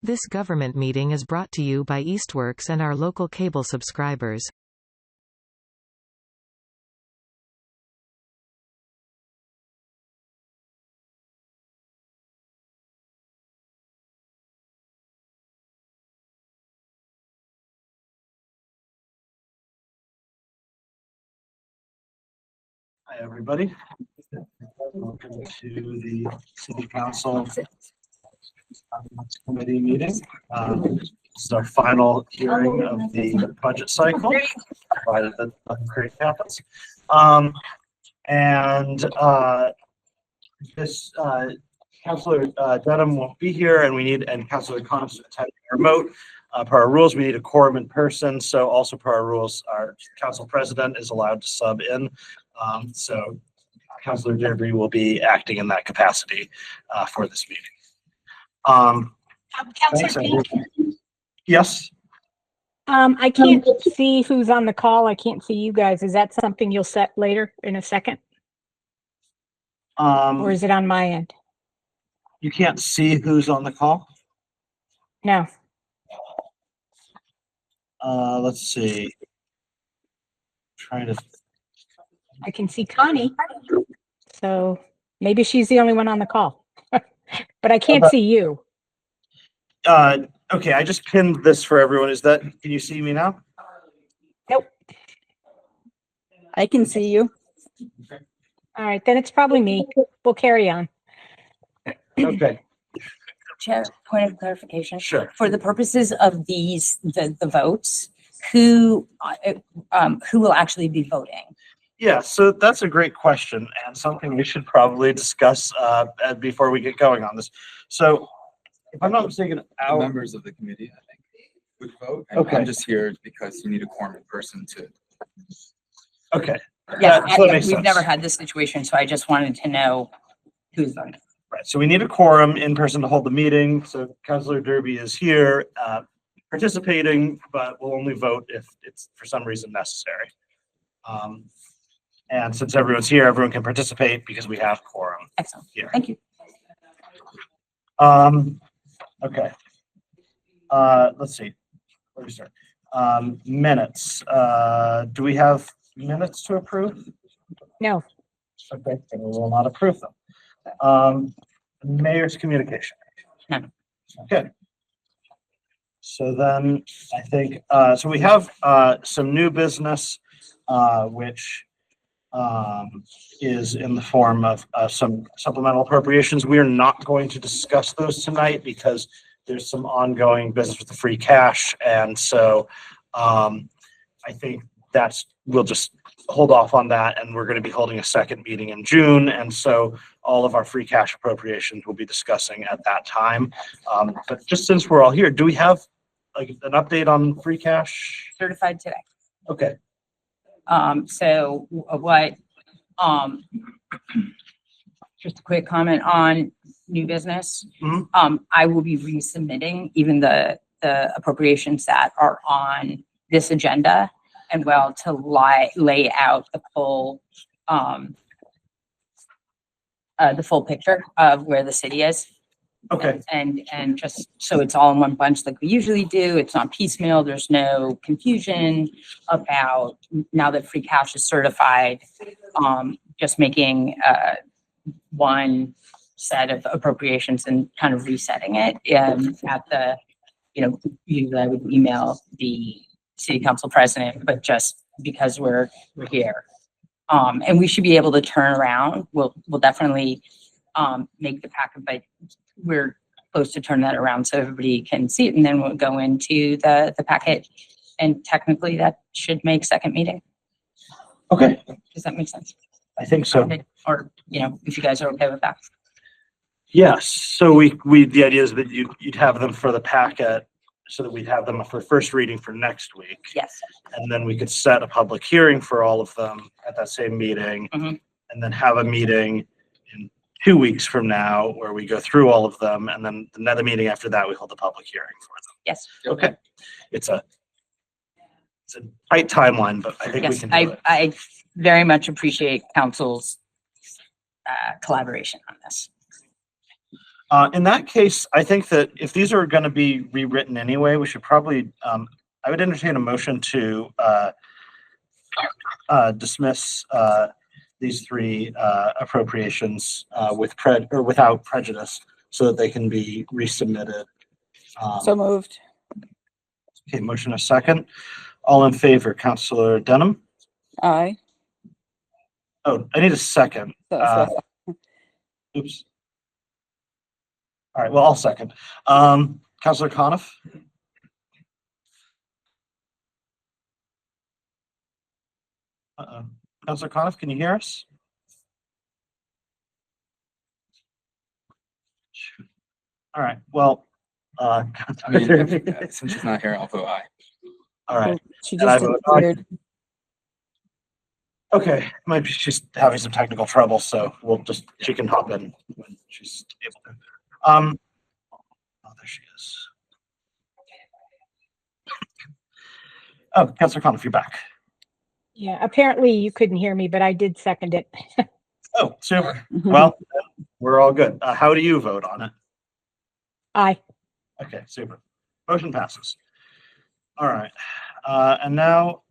This government meeting is brought to you by Eastworks and our local cable subscribers. Hi, everybody. Welcome to the City Council Committee meeting. This is our final hearing of the budget cycle, provided that nothing great happens. This Councilor Dedham won't be here, and Councilor Connors is attending remote. Per our rules, we need a quorum in person. So also per our rules, our council president is allowed to sub in. So Councilor Derby will be acting in that capacity for this meeting. Councilor Pink? Yes. I can't see who's on the call. I can't see you guys. Is that something you'll set later in a second? Or is it on my end? You can't see who's on the call? No. Let's see. I can see Connie. So maybe she's the only one on the call. But I can't see you. Okay, I just pinned this for everyone. Can you see me now? Nope. I can see you. All right, then it's probably me. We'll carry on. Okay. Chair, point of clarification. Sure. For the purposes of the votes, who will actually be voting? Yeah, so that's a great question and something we should probably discuss before we get going on this. So if I'm not mistaken, The members of the committee, I think, would vote. And Okay. I'm just here because you need a quorum in person to. Okay. Yeah, so that makes we've sense. never had this situation, so I just wanted to know who's voting. Right, so we need a quorum in person to hold the meeting. So Councilor Derby is here participating, but will only vote if it's for some reason necessary. And since everyone's here, everyone can participate because we have quorum. Excellent. Here. Thank you. Okay. Let's see. Where do we start? Minutes. Do we have minutes to approve? No. Okay, then we will not approve them. Mayor's communication. None. Okay. So then I think, so we have some new business, which is in the form of some supplemental appropriations. We are not going to discuss those tonight because there's some ongoing business with the free cash. And so I think we'll just hold off on that, and we're going to be holding a second meeting in June. And so all of our free cash appropriations we'll be discussing at that time. But just since we're all here, do we have like an update on free cash? Certified today. Okay. So what, just a quick comment on new business. Mhm. I will be resubmitting even the appropriations that are on this agenda, and to lay out the full picture of where the city is. Okay. And just so it's all in one bunch like we usually do. It's not piecemeal. There's no confusion about, now that free cash is certified, just making one set of appropriations and kind of resetting it at the, usually I would email the city council president, but just because we're here. And we should be able to turn around. We'll definitely make the packet, but we're close to turn that around so everybody can see it, and then we'll go into the packet, and technically that should make second meeting. Okay. Does that make sense? I think so. Or, if you guys are okay with that. Yes. So the idea is that you'd have them for the packet so that we'd have them for first reading for next week. Yes. And then we could set a public hearing for all of them at that same meeting, Mhm. and then have a meeting in 2 weeks from now where we go through all of them. And then another meeting after that, we hold a public hearing for them. Yes. Okay. It's a tight timeline, but I think we Yes. can do it. I very much appreciate council's collaboration on this. In that case, I think that if these are going to be rewritten anyway, we should probably, I would entertain a motion to dismiss these three appropriations without prejudice so that they can be resubmitted. So moved. Okay, motion a second. All in favor, Councillor Denham? Aye. Oh, I need a second. Oops. All right, well, I'll second. Councillor Coniff? Uh-oh. Councillor Coniff, can you hear us? All right, well, I mean, since she's not here, I'll vote aye. all right. She And I just vote aye. disappeared. Okay, maybe she's having some technical trouble, so she can hop in when she's able to. Oh, there she is. Oh, Councillor Coniff, you're back. Yeah, apparently you couldn't hear me, but I did second it. Oh, super. Well, we're all good. How do you vote on it? Aye. Okay, super. Motion passes. All right. And now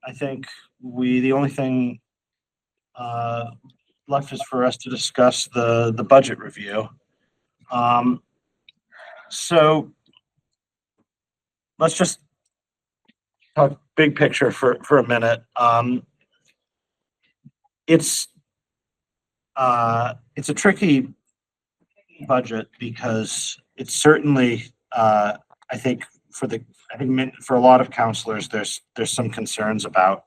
I think the only thing left is for us to discuss the budget review. So let's just talk big picture for a minute. It's a tricky budget because it's certainly I think for a lot of counselors there's some concerns about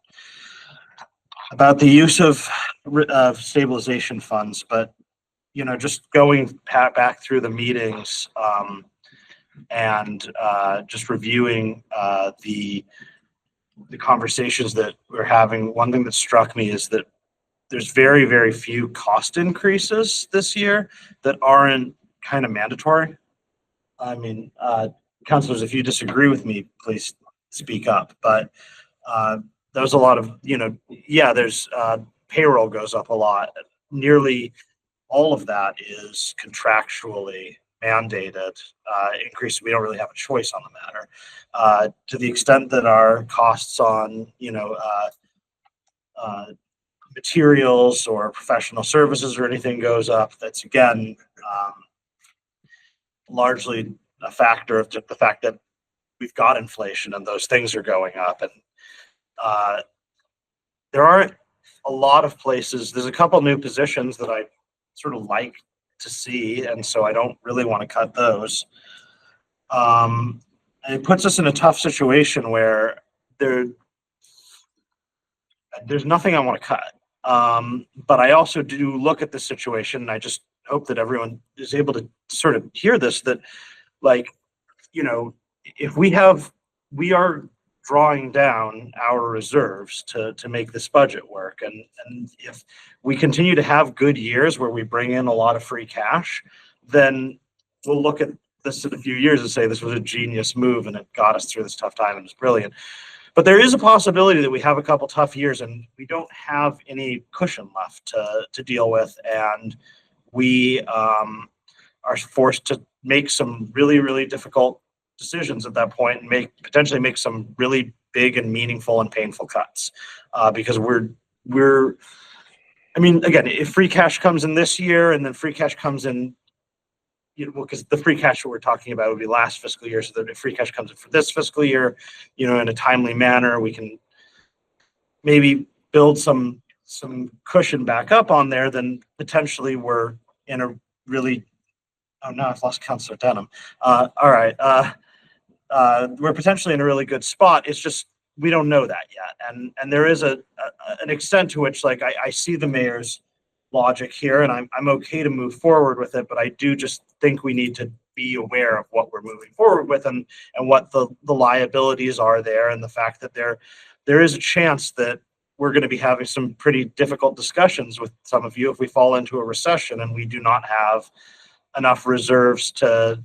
the use of stabilization funds, but just going back through the meetings and just reviewing the conversations that we're having, one thing that struck me is that there's very, very few cost increases this year that aren't kind of mandatory. I mean, councilors, if you disagree with me, please speak up. But there's a lot of, there's payroll goes up a lot. Nearly all of that is contractually mandated increase. We don't really have a choice on the matter. To the extent that our costs on, materials or professional services or anything goes up, that's again largely a factor of just the fact that we've got inflation and those things are going up. And there are a lot of places. There's a couple new positions that I sort of like to see, and so I don't really want to cut those. And it puts us in a tough situation where there's nothing I want to cut. But I also do look at the situation, and I just hope that everyone is able to sort of hear this, that if we are drawing down our reserves to make this budget work. And if we continue to have good years where we bring in a lot of free cash, then we'll look at this in a few years and say this was a genius move and it got us through this tough time and it was brilliant. But there is a possibility that we have a couple tough years and we don't have any cushion left to deal with. And we are forced to make some really, really difficult decisions at that point and potentially make some really big and meaningful and painful cuts because again, if free cash comes in this year and then free cash comes in, because the free cash that we're talking about would be last fiscal year, so that if free cash comes in for this fiscal year, in a timely manner, we can maybe build some cushion back up on there, then potentially we're in a really, oh no, I've lost Councillor Denham. All right. We're potentially in a really good spot. It's just, we don't know that yet. And there is an extent to which, like, I see the mayor's logic here and I'm okay to move forward with it, but I do just think we need to be aware of what we're moving forward with and what the liabilities are there, and the fact that there is a chance that we're going to be having some pretty difficult discussions with some of you if we fall into a recession and we do not have enough reserves to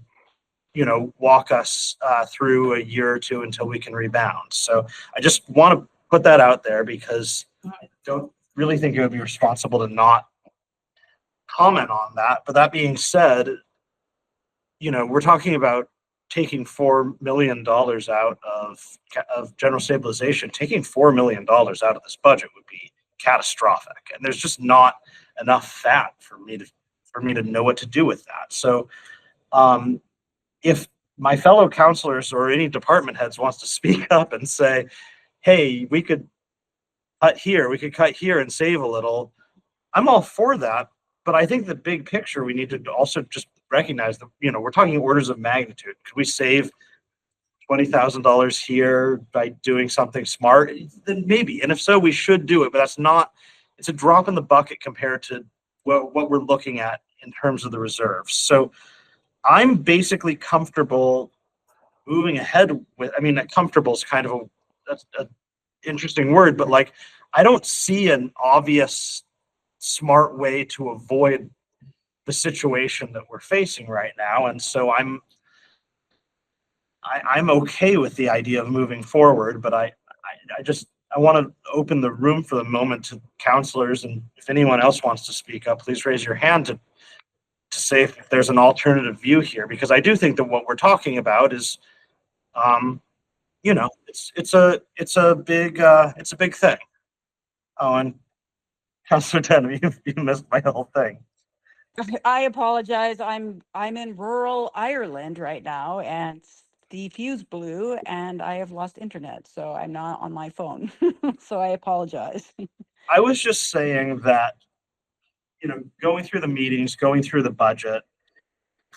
walk us through a year or two until we can rebound. So I just want to put that out there because I don't really think it would be responsible to not comment on that. But that being said, we're talking about taking $4 million out of general stabilization. Taking $4 million out of this budget would be catastrophic, and there's just not enough fat for me to know what to do with that. So, if my fellow counselors or any department heads wants to speak up and say, "Hey, we could cut here and save a little," I'm all for that. But I think the big picture, we need to also just recognize that, we're talking orders of magnitude. Could we save $20,000 here by doing something smart? Then maybe. And if so, we should do it. But it's a drop in the bucket compared to what we're looking at in terms of the reserves. So I'm basically comfortable moving ahead with, comfortable is kind of a interesting word, but like, I don't see an obvious smart way to avoid the situation that we're facing right now. And so I'm okay with the idea of moving forward, but I want to open the room for the moment to counselors. And if anyone else wants to speak up, please raise your hand to say if there's an alternative view here, because I do think that what we're talking about is, it's a big thing. Oh, and Councilor Denham, you missed my whole thing. I apologize. I'm in rural Ireland right now, and the fuse blew and I have lost internet, so I'm not on my phone. So I apologize. I was just saying that, going through the meetings, going through the budget,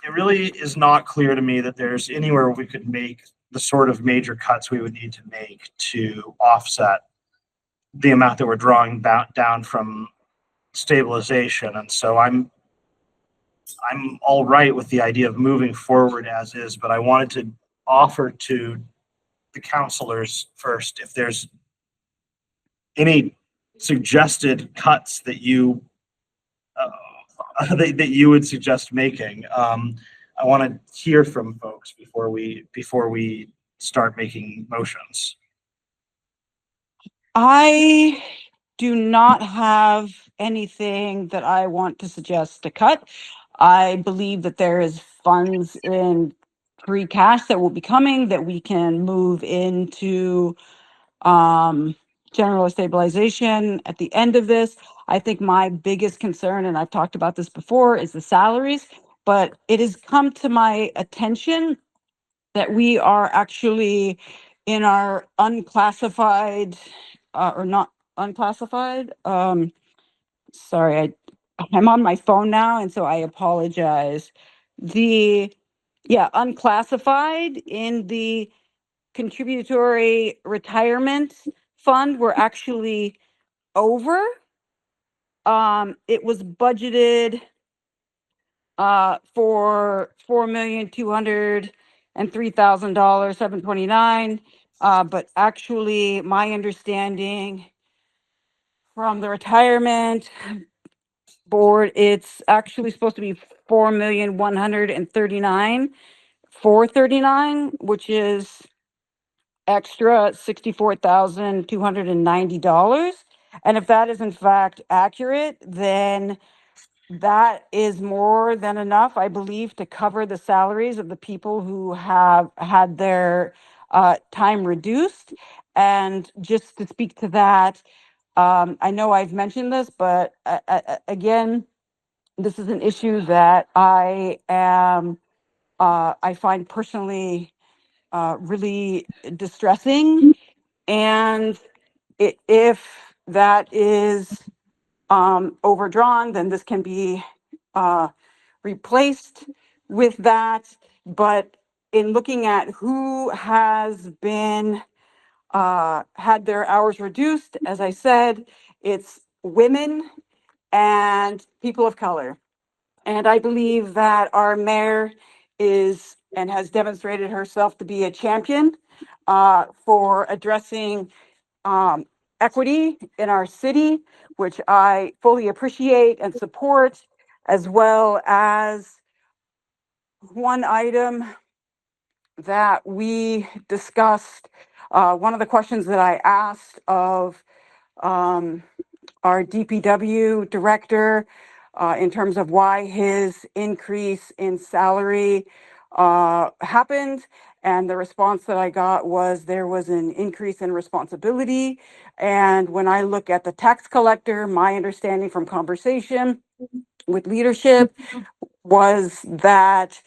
it really is not clear to me that there's anywhere we could make the sort of major cuts we would need to make to offset the amount that we're drawing down from stabilization. And so I'm all right with the idea of moving forward as is, but I wanted to offer to the counselors first if there's any suggested cuts that you that you would suggest making. I want to hear from folks before we start making motions. I do not have anything that I want to suggest to cut. I believe that there is funds in free cash that will be coming that we can move into general stabilization at the end of this. I think my biggest concern, and I've talked about this before, is the salaries, but it has come to my attention that we are actually in our unclassified or not unclassified. Sorry, I'm on my phone now, and so I apologize. Unclassified in the contributory retirement fund, we're actually over. It was budgeted for $4,203,000, $729. But actually, my understanding from the retirement board, it's actually supposed to be $4,139,439, which is extra $64,290. And if that is in fact accurate, then that is more than enough, I believe, to cover the salaries of the people who have had their time reduced. And just to speak to that, I know I've mentioned this, but again, this is an issue that I find personally really distressing. And if that is overdrawn, then this can be replaced with that. But in looking at who has been had their hours reduced, as I said, it's women and people of color. And I believe that our mayor is and has demonstrated herself to be a champion for addressing equity in our city, which I fully appreciate and support, as well as one item that we discussed. One of the questions that I asked of our DPW director in terms of why his increase in salary happened. And the response that I got was there was an increase in responsibility. And when I look at the tax collector, my understanding from conversation with leadership was that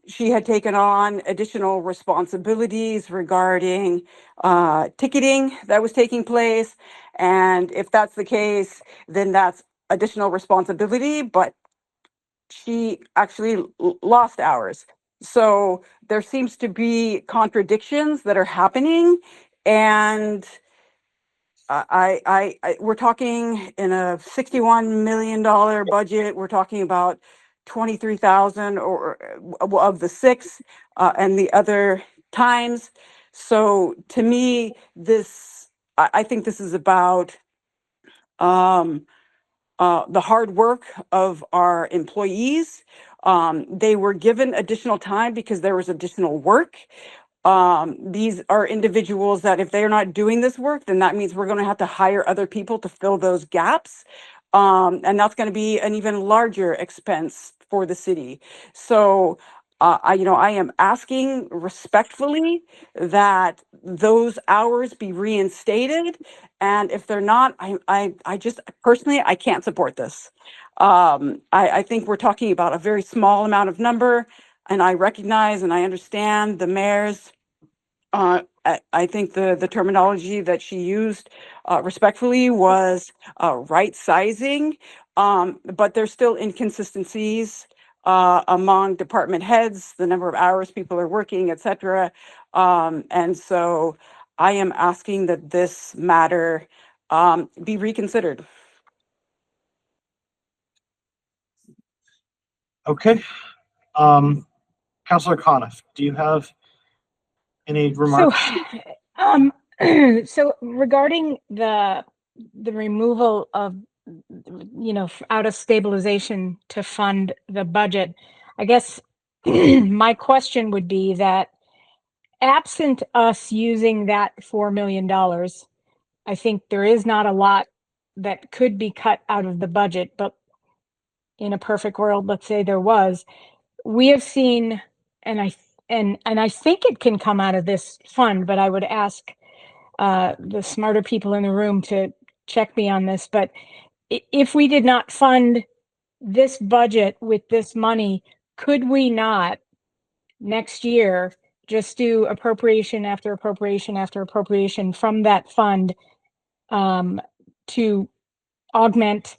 she had taken on additional responsibilities regarding ticketing that was taking place. And if that's the case, then that's additional responsibility, but she actually lost hours. So there seems to be contradictions that are happening. And we're talking in a $61 million budget, we're talking about 23,000 or of the six and the other times. So to me, I think this is about the hard work of our employees. They were given additional time because there was additional work. These are individuals that if they're not doing this work, then that means we're going to have to hire other people to fill those gaps. And that's going to be an even larger expense for the city. So, I am asking respectfully that those hours be reinstated. And if they're not, I just personally, I can't support this. I think we're talking about a very small amount of number. And I recognize and I understand the mayor's, I think the terminology that she used respectfully was right sizing, but there's still inconsistencies among department heads, the number of hours people are working, et cetera. And so I am asking that this matter be reconsidered. Okay. Councilor Coniff, do you have any So, remarks? so regarding the removal of, out of stabilization to fund the budget, I guess my question would be that absent us using that $4 million, I think there is not a lot that could be cut out of the budget, but in a perfect world, let's say there was, we have seen, and I think it can come out of this fund, but I would ask the smarter people in the room to check me on this. But if we did not fund this budget with this money, could we not next year just do appropriation after appropriation after appropriation from that fund to augment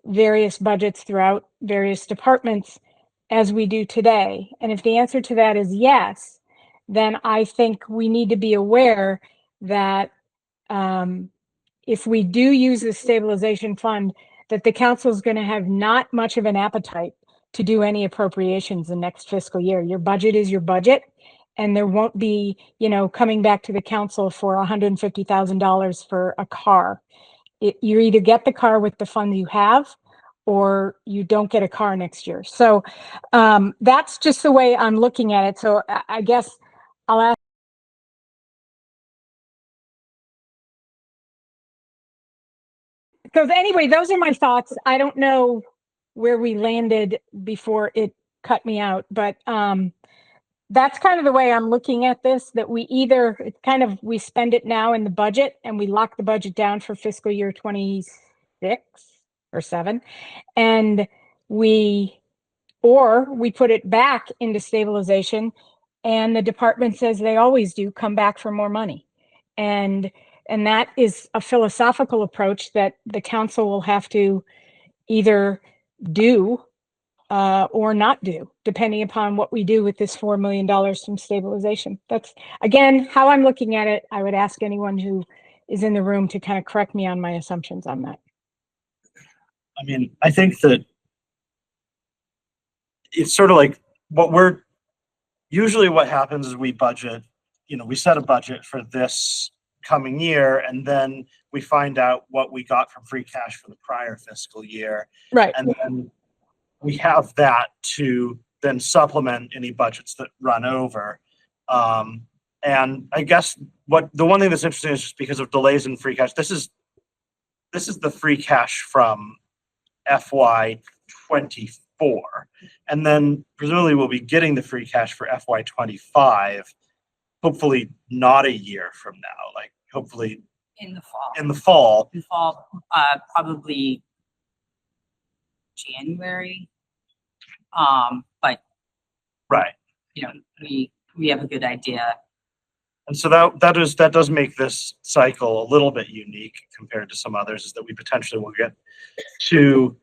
various budgets throughout various departments as we do today? And if the answer to that is yes, then I think we need to be aware that if we do use the stabilization fund, that the council is going to have not much of an appetite to do any appropriations the next fiscal year. Your budget is your budget, and there won't be, coming back to the council for $150,000 for a car. You either get the car with the funds you have, or you don't get a car next year. So that's just the way I'm looking at it. So I guess I'll ask. So anyway, those are my thoughts. I don't know where we landed before it cut me out, but that's kind of the way I'm looking at this, that we spend it now in the budget and we lock the budget down for fiscal year 26 or 7. And we put it back into stabilization, and the department says they always do come back for more money. And that is a philosophical approach that the council will have to either do or not do, depending upon what we do with this $4 million from stabilization. That's, again, how I'm looking at it. I would ask anyone who is in the room to kind of correct me on my assumptions on that. I mean, I think that it's sort of like usually what happens is we budget, we set a budget for this coming year, and then we find out what we got from free cash for the prior fiscal year. Right. And then we have that to then supplement any budgets that run over. And I guess the one thing that's interesting is just because of delays in free cash, this is the free cash from FY 24. And then presumably we'll be getting the free cash for FY 25, hopefully not a year from now, like hopefully In the fall. in the fall. In fall, probably January. But Right. you know, we have a good idea. And so that does make this cycle a little bit unique compared to some others, is that we potentially will get two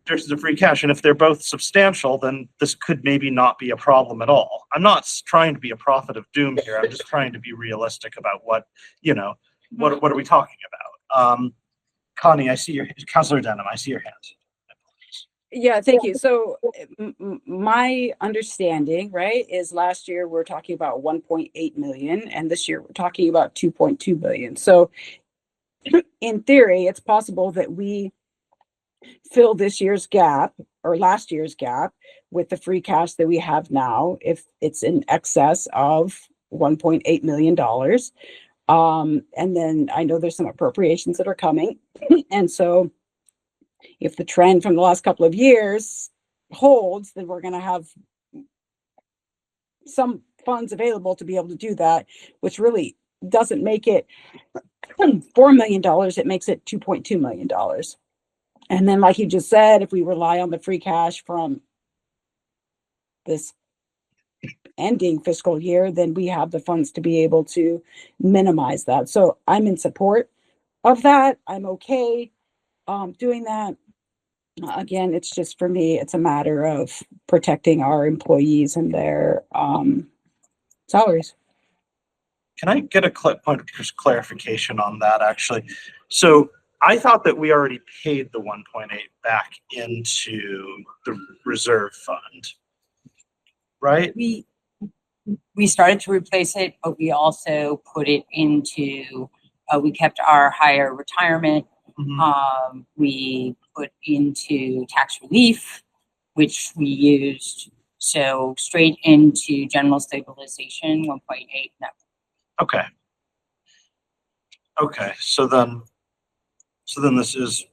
sources of free cash. And if they're both substantial, then this could maybe not be a problem at all. I'm not trying to be a prophet of doom here. I'm just trying to be realistic about what, what are we talking about? Connie, I see your, Councilor Denham, I see your hands. Yeah, thank you. So my understanding, right, is last year we're talking about 1.8 million and this year we're talking about 2.2 billion. So in theory, it's possible that we fill this year's gap or last year's gap with the free cash that we have now, if it's in excess of $1.8 million. And then I know there's some appropriations that are coming. And so if the trend from the last couple of years holds, then we're going to have some funds available to be able to do that, which really doesn't make it $4 million. It makes it $2.2 million. And then, like you just said, if we rely on the free cash from this ending fiscal year, then we have the funds to be able to minimize that. So I'm in support of that. I'm okay doing that. Again, it's just, for me, it's a matter of protecting our employees and their salaries. Can I get a point of just clarification on that, actually? So I thought that we already paid the 1.8 back into the reserve fund, right? We started to replace it, but we also put it into, we kept our higher retirement. We put into tax relief, which we used. So straight into general stabilization, 1.8. Okay. Okay. So then this is,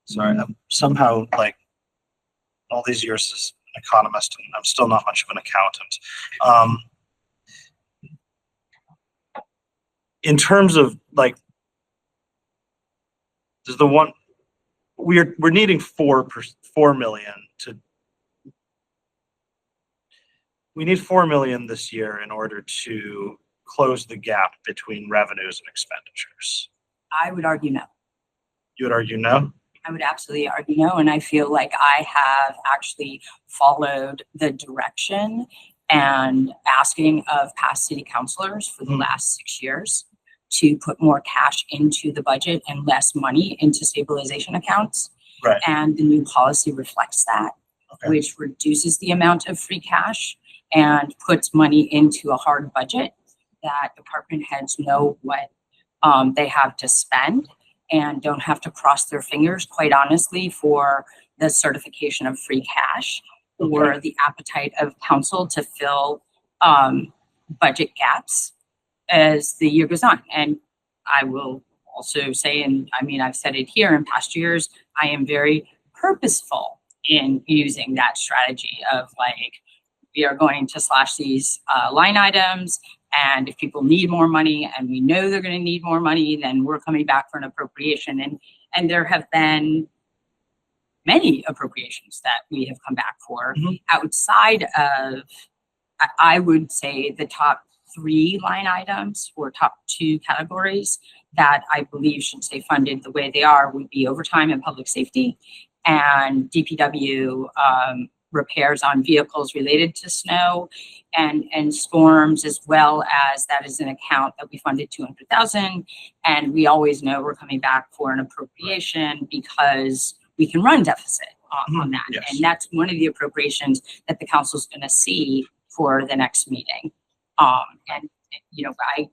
sorry, I'm somehow, like, all these years as an economist, and I'm still not much of an accountant. In terms of, like, does the one, we're needing 4 million to, we need 4 million this year in order to close the gap between revenues and expenditures. I would argue no. You would argue no? I would absolutely argue no. And I feel like I have actually followed the direction and asking of past city councilors for the last 6 years to put more cash into the budget and less money into stabilization accounts. Right. And the new policy reflects that, which reduces the amount of free cash and puts money into a hard budget that department heads know what they have to spend and don't have to cross their fingers, quite honestly, for the certification of free cash or the appetite of council to fill budget gaps as the year goes on. And I will also say, and I mean, I've said it here in past years, I am very purposeful in using that strategy of, like, we are going to slash these line items, and if people need more money and we know they're going to need more money, then we're coming back for an appropriation. And there have been many appropriations that we have come back for outside of, I would say, the top 3 line items or top 2 categories that I believe should stay funded the way they are would be overtime and public safety and DPW repairs on vehicles related to snow and storms, as well as that is an account that we funded 200,000. And we always know we're coming back for an appropriation because we can run deficit on that. Yes. And that's one of the appropriations that the council is going to see for the next meeting. And, you know, I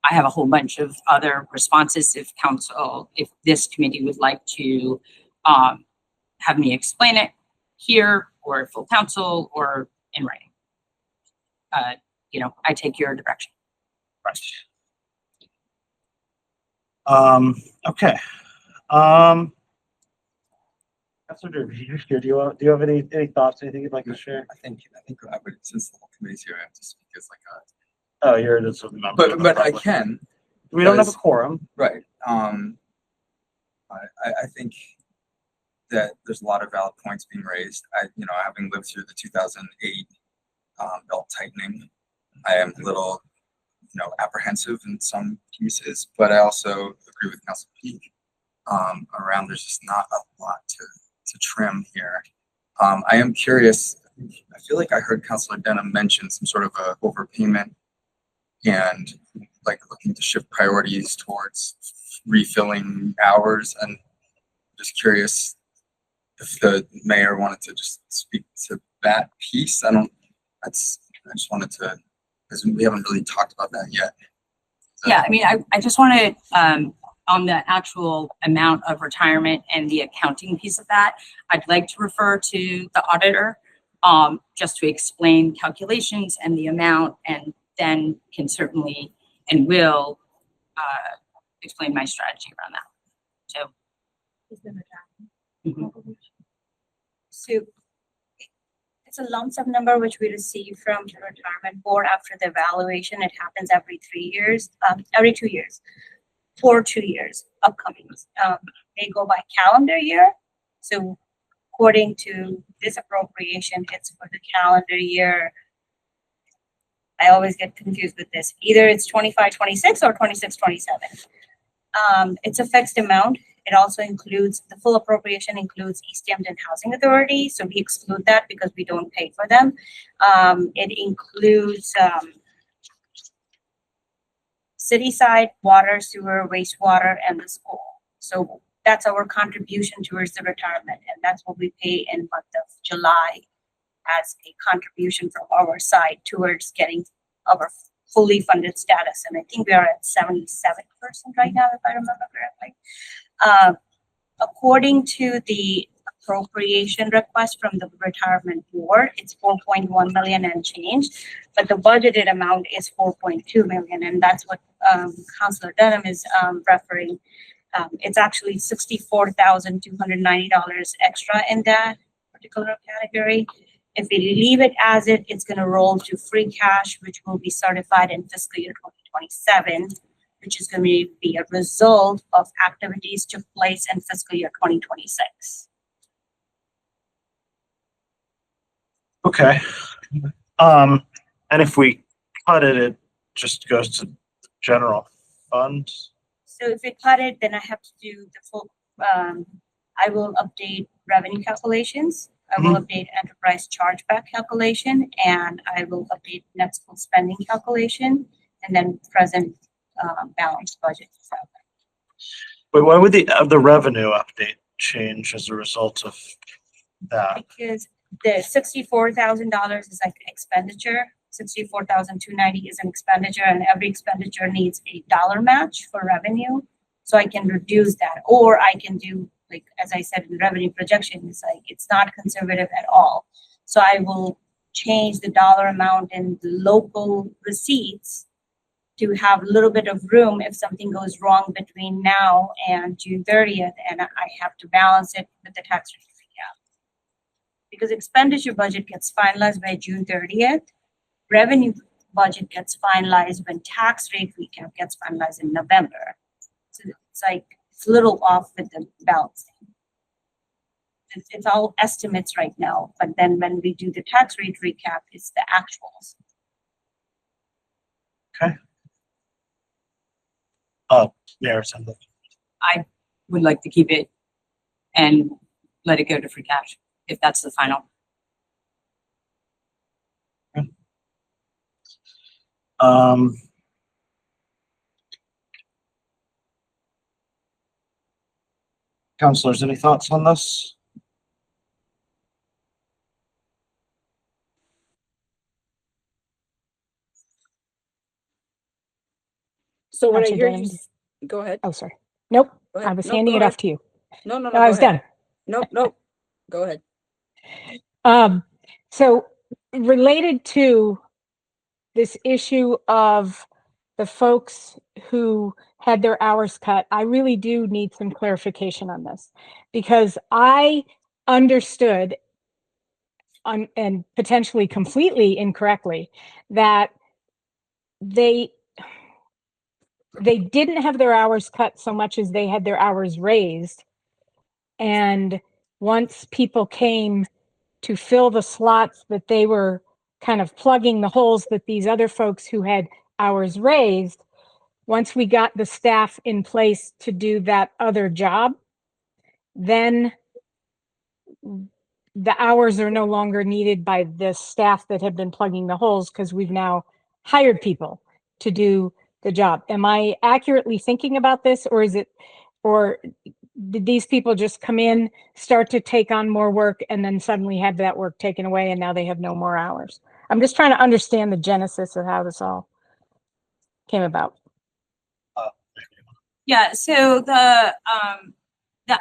have a whole bunch of other responses if this committee would like to have me explain it here or full council or in writing. You know, I take your direction. Right. Okay. Councilor Dervish, do you have any thoughts, anything you'd like to share? I think I would, since the whole committee's here, I have to speak as like Oh, you're just a member. of the but I public. can, We don't have a because- quorum. right. I think that there's a lot of valid points being raised. Having lived through the 2008 belt tightening, I am a little, apprehensive in some pieces, but I also agree with Council Peak. Around there's just not a lot to trim here. I am curious. I feel like I heard Councilor Denham mention some sort of a overpayment and like looking to shift priorities towards refilling hours, and just curious if the mayor wanted to just speak to that piece. I just wanted to, because we haven't really talked about that yet. Yeah, I mean, I just want to, on the actual amount of retirement and the accounting piece of that, I'd like to refer to the auditor, just to explain calculations and the amount, and then can certainly and will explain my strategy around that. So. Mhm. So it's a lump sum number which we receive from the retirement board after the evaluation. It happens every 3 years, every 2 years, for 2 years upcoming. They go by calendar year. So according to this appropriation, it's for the calendar year. I always get confused with this. Either it's 25-26 or 26-27. It's a fixed amount. It also includes, the full appropriation includes Easthampton Housing Authority, so we exclude that because we don't pay for them. It includes city side, water, sewer, wastewater, and the school. So that's our contribution towards the retirement, and that's what we pay in month of July as a contribution from our side towards getting our fully funded status. And I think we are at 77% right now, if I remember correctly. According to the appropriation request from the retirement board, it's 4.1 million and change, but the budgeted amount is 4.2 million, and that's what Councilor Denham is referring. It's actually $64,290 extra in that particular category. If we leave it as it's going to roll to free cash, which will be certified in fiscal year 2027. Which is going to be a result of activities took place in fiscal year 2026. Okay. And if we cut it, it just goes to general fund. So if we cut it, then I have to do the full, I will update revenue calculations. I will update enterprise chargeback calculation, and I will update net school spending calculation, and then present balanced budget. Wait, why would the revenue update change as a result of that? Because the $64,000 is like expenditure, 64,290 is an expenditure, and every expenditure needs a dollar match for revenue. So I can reduce that, or I can do, like, as I said, in revenue projection, it's like, it's not conservative at all. So I will change the dollar amount in the local receipts to have a little bit of room if something goes wrong between now and June 30th, and I have to balance it with the tax rate recap. Because expenditure budget gets finalized by June 30th, revenue budget gets finalized when tax rate recap gets finalized in November. So it's like, it's a little off with the balancing. It's all estimates right now, but then when we do the tax rate recap, it's the actuals. Okay. Mayor Assembly. I would like to keep it and let it go to free cash if that's the final. Councilors, any thoughts on this? So what I Councilor hear Denham. go ahead. Oh, sorry. Nope. Go ahead. I was No, handing go it ahead. off to you. No, No, go I was ahead. done. No, go ahead. So related to this issue of the folks who had their hours cut, I really do need some clarification on this, because I understood and potentially completely incorrectly that they didn't have their hours cut so much as they had their hours raised. And once people came to fill the slots that they were kind of plugging the holes that these other folks who had hours raised, once we got the staff in place to do that other job, then the hours are no longer needed by the staff that have been plugging the holes, because we've now hired people to do the job. Am I accurately thinking about this, or did these people just come in, start to take on more work, and then suddenly have that work taken away and now they have no more hours? I'm just trying to understand the genesis of how this all came about. Yeah, so the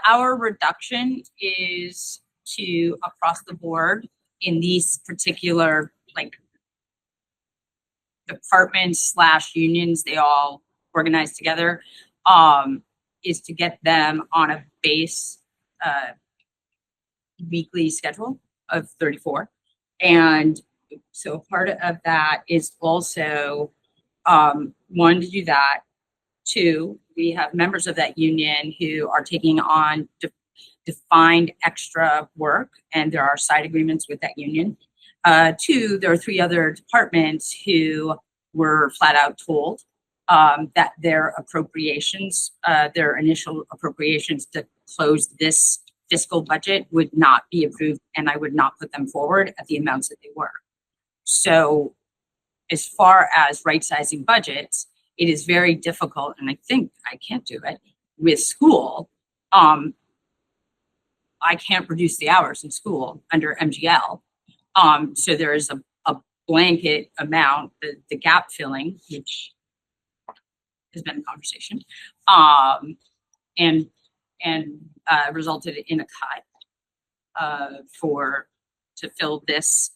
hour reduction is to across the board in these particular like departments / unions, they all organize together, is to get them on a base weekly schedule of 34. And so part of that is also one, to do that. Two, we have members of that union who are taking on defined extra work, and there are side agreements with that union. Two, there are 3 other departments who were flat out told that their appropriations, their initial appropriations to close this fiscal budget would not be approved, and I would not put them forward at the amounts that they were. So as far as right-sizing budgets, it is very difficult, and I think I can't do it with school. I can't reduce the hours in school under MGL. So there is a blanket amount, the gap filling, which has been a conversation, and resulted in a cut to fill this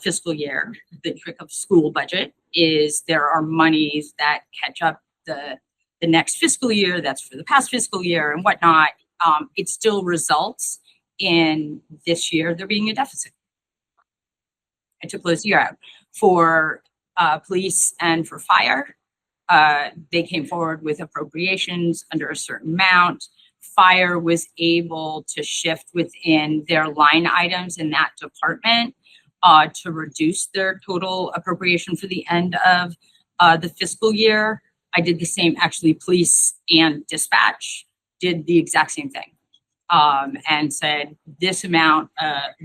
fiscal year. The trick of school budget is there are monies that catch up the next fiscal year, that's for the past fiscal year and whatnot. It still results in this year there being a deficit. I took this year out for police and for fire. They came forward with appropriations under a certain amount. Fire was able to shift within their line items in that department to reduce their total appropriation for the end of the fiscal year. I did the same, actually, police and dispatch did the exact same thing, and said this amount,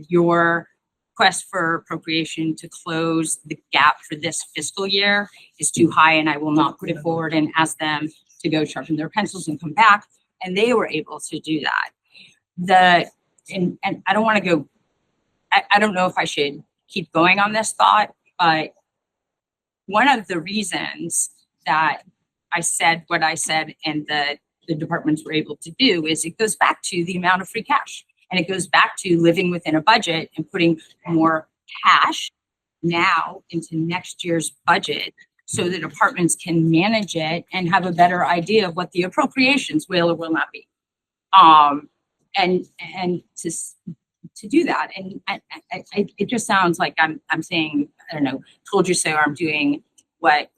your request for appropriation to close the gap for this fiscal year is too high, and I will not put it forward, and ask them to go sharpen their pencils and come back. And they were able to do that. And I don't want to go, I don't know if I should keep going on this thought, but one of the reasons that I said what I said and the departments were able to do is it goes back to the amount of free cash. And it goes back to living within a budget and putting more cash now into next year's budget so the departments can manage it and have a better idea of what the appropriations will or will not be. And to do that. And it just sounds like I'm saying, I don't know, told you so, or I'm doing what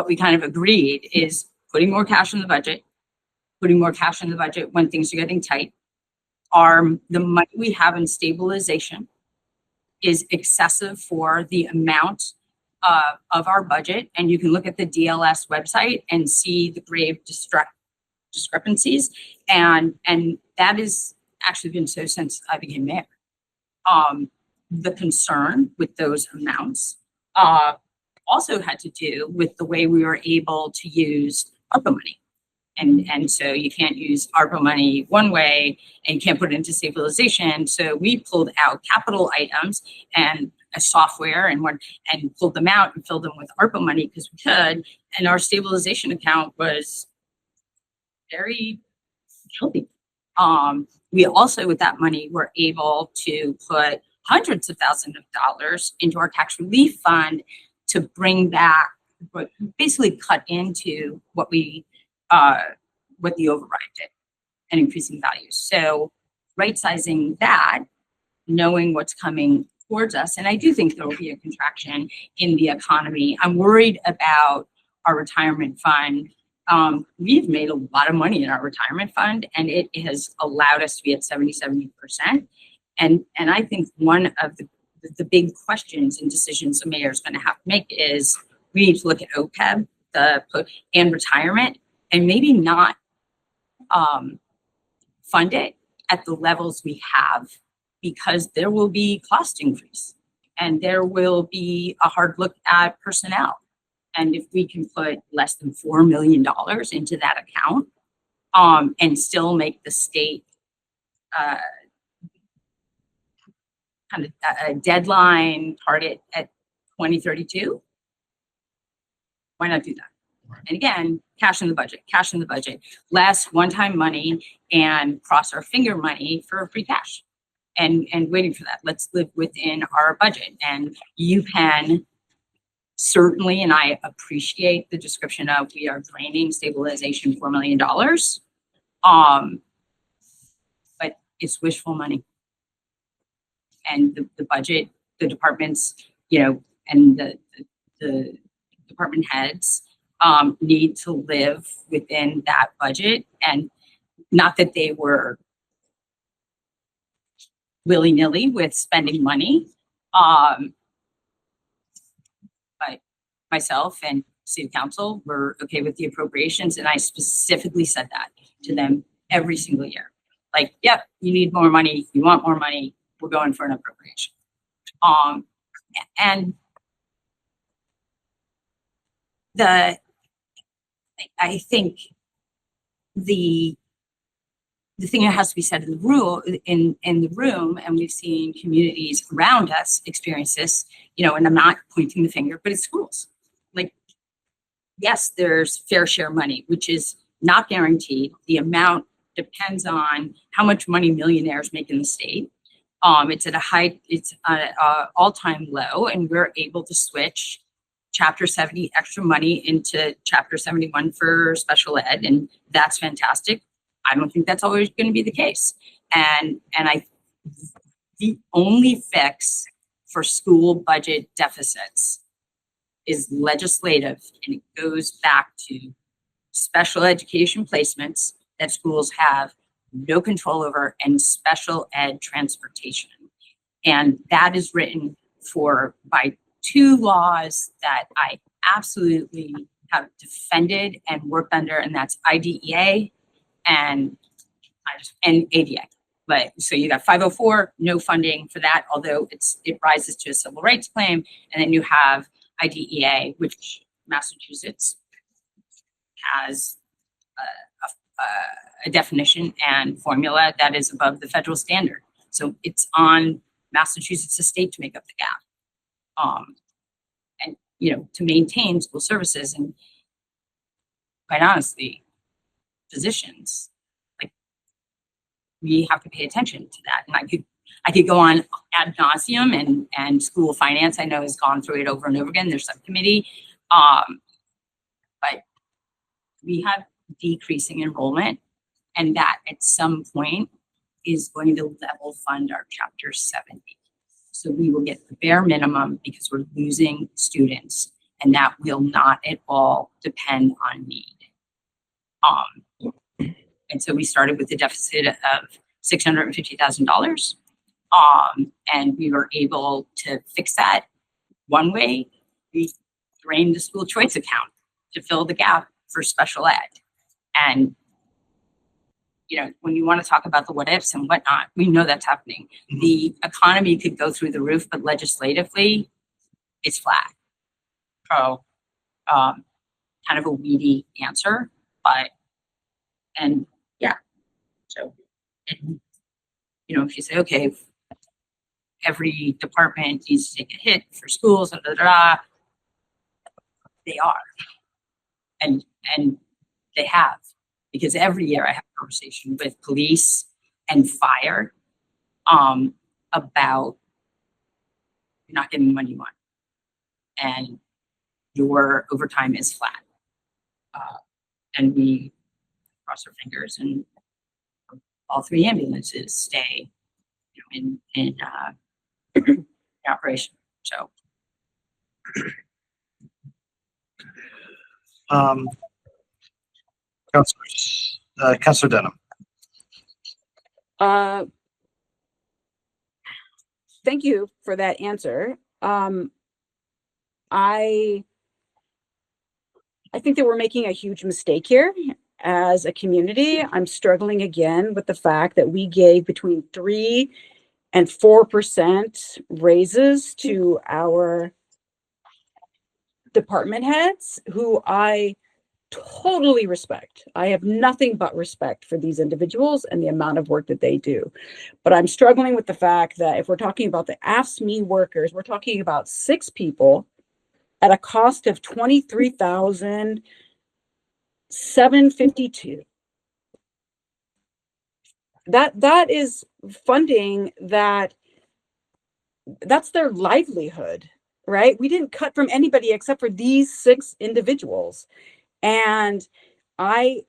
we kind of agreed is putting more cash in the budget, when things are getting tight. The money we have in stabilization is excessive for the amount of our budget. And you can look at the DLS website and see the grave discrepancies. And that has actually been so since I became mayor. The concern with those amounts also had to do with the way we were able to use ARPA money. And so you can't use ARPA money one way and you can't put it into stabilization. So we pulled out capital items and a software and pulled them out and filled them with ARPA money because we could. And our stabilization account was very healthy. We also, with that money, were able to put hundreds of thousands of dollars into our tax relief fund to bring back but basically cut into what the override did and increasing values. So right sizing that, knowing what's coming towards us, and I do think there will be a contraction in the economy. I'm worried about our retirement fund. We've made a lot of money in our retirement fund, and it has allowed us to be at 70%. And I think one of the big questions and decisions the mayor is going to have to make is we need to look at OPEB and retirement, and maybe not fund it at the levels we have, because there will be cost increase and there will be a hard look at personnel. And if we can put less than $4 million into that account, and still make the state kind of a deadline target at 2032, why not do that? And again, cash in the budget, less one-time money and cross our finger money for free cash, and waiting for that. Let's live within our budget. And you can certainly, and I appreciate the description of we are draining stabilization $4 million. But it's wishful money. And the budget, the departments, and the department heads need to live within that budget, and not that they were willy-nilly with spending money. But myself and city council were okay with the appropriations, and I specifically said that to them every single year. Like, yep, you need more money, you want more money, we're going for an appropriation. And I think the thing that has to be said in the room, and we've seen communities around us experience this, and I'm not pointing the finger, but it's schools. Like, yes, there's fair share money, which is not guaranteed. The amount depends on how much money millionaires make in the state. It's at an all-time low, and we're able to switch Chapter 70 extra money into Chapter 71 for special ed, and that's fantastic. I don't think that's always going to be the case. And the only fix for school budget deficits is legislative, and it goes back to special education placements that schools have no control over, and special ed transportation. And that is written for by two laws that I absolutely have defended and worked under, and that's IDEA and ADA. But so you got 504, no funding for that, although it rises to a civil rights claim. And then you have IDEA, which Massachusetts has a definition and formula that is above the federal standard. So it's on Massachusetts state to make up the gap. And to maintain school services, and quite honestly, physicians, like, we have to pay attention to that. And I could go on ad nauseum, and school finance, I know, has gone through it over and over again, their subcommittee. But we have decreasing enrollment, and that at some point is going to level fund our Chapter 70. So we will get the bare minimum because we're losing students, and that will not at all depend on need. And so we started with a deficit of $650,000. And we were able to fix that one way. We drained the school choice account to fill the gap for special ed. And when you want to talk about the what ifs and whatnot, we know that's happening. The economy could go through the roof, but legislatively, it's flat. So, kind of a weedy answer, but, and yeah. So, if you say, okay, every department needs to take a hit for schools, they are, and they have. Because every year I have a conversation with police and fire about you're not getting the money you want. And your overtime is flat. And we cross our fingers and all 3 ambulances stay, in operation. So. Councilor Denham. Thank you for that answer. I think that we're making a huge mistake here as a community. I'm struggling again with the fact that we gave between 3 and 4% raises to our department heads, who I totally respect. I have nothing but respect for these individuals and the amount of work that they do. But I'm struggling with the fact that if we're talking about the AFSCME workers, we're talking about 6 people at a cost of $23,752. That is funding that's their livelihood, right? We didn't cut from anybody except for these 6 individuals. And I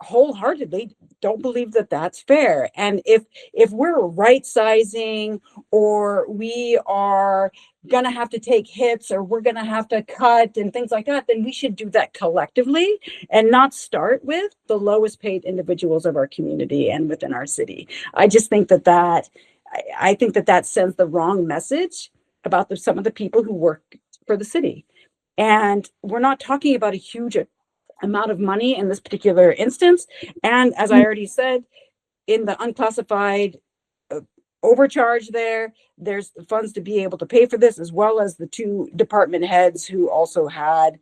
wholeheartedly don't believe that that's fair. And if we're right sizing, or we are going to have to take hits, or we're going to have to cut and things like that, then we should do that collectively and not start with the lowest paid individuals of our community and within our city. I just think that I think that sends the wrong message about some of the people who work for the city. And we're not talking about a huge amount of money in this particular instance. And as I already said, in the unclassified overcharge there's funds to be able to pay for this, as well as the 2 department heads who also had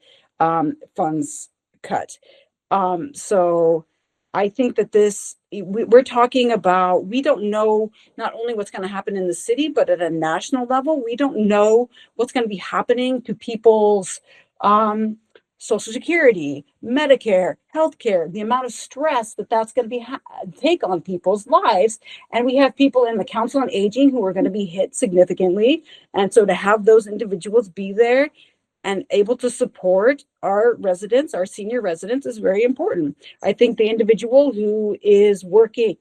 funds cut. So I think that we're talking about, we don't know not only what's going to happen in the city, but at a national level, we don't know what's going to be happening to people's Social Security, Medicare, healthcare, the amount of stress that's going to be take on people's lives. And we have people in the Council on Aging who are going to be hit significantly. And so to have those individuals be there and able to support our residents, our senior residents, is very important. I think the individual who is working